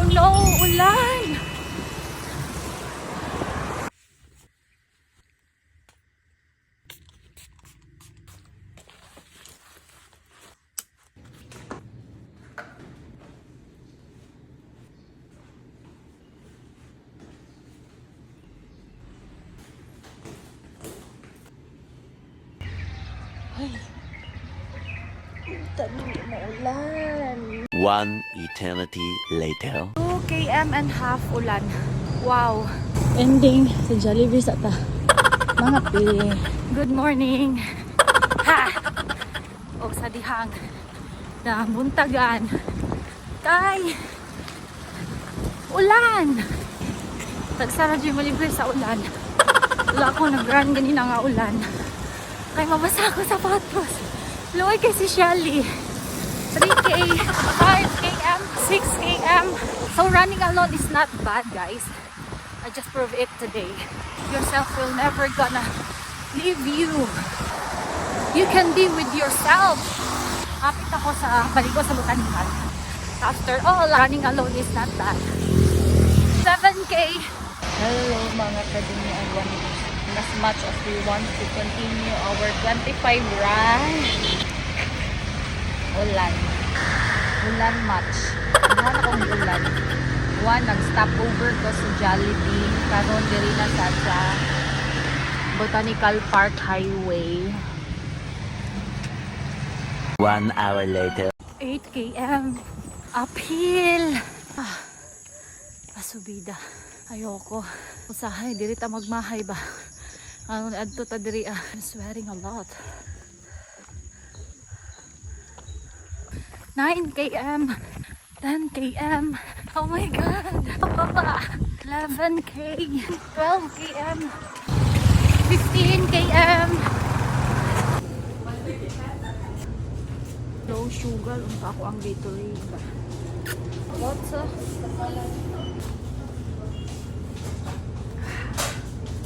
Oh no, ulan! Ay, tabi mo ulan. 1 eternity later. 2 km and half ulan. Wow. Ending sa Jollibee sa ta. Mga pi. Good morning. Ha! O sa dihang na buntagan. Kay ulan. Tagsara dyan malibre sa ulan. Wala ako nag-run ganina nga ulan. Kay mabasa ako sa patos. Luoy kay si Shelly. 3K, 5 km, 6 km. So running alone is not bad, guys. I just proved it today. Yourself will never gonna leave you. You can be with yourself. Kapit ako sa baligo sa botanical. After all, running alone is not bad. 7K. Hello mga kadiniagan. As much as we want to continue our 25 run. Ulan. Ulan much. Ano akong ulan. One, nag-stop over ko sa Jollibee. Karon diri na sa Botanical Park Highway. 1 hour later. 8 km. Uphill. Pasubida. Ayoko. Usahay, diri ta magmahay ba? Ano adto ta diri I'm sweating a lot. 9 km. 10 km. Oh my god. 11 k. 12 km. 15 km. Low sugar. Unta ako ang Gatorade ba? What's up?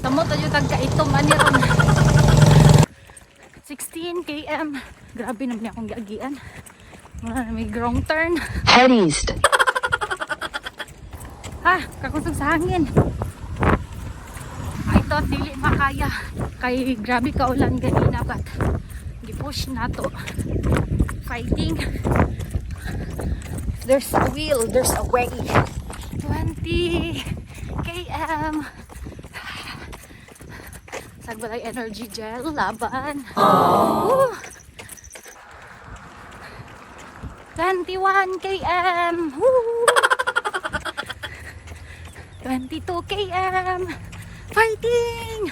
Tamo tayo tagka-itom aniron. 16 km. Grabe naman akong giagian. May wrong turn. Head east. Ha, kakusog sa hangin. I thought dili makaya. Kay grabe ka ulan ganina but gi-push na to. Fighting. There's a will, there's a way. 20 km. Sagbalay energy gel, laban. Ooh. 21 km. Woo. 22 km. Fighting.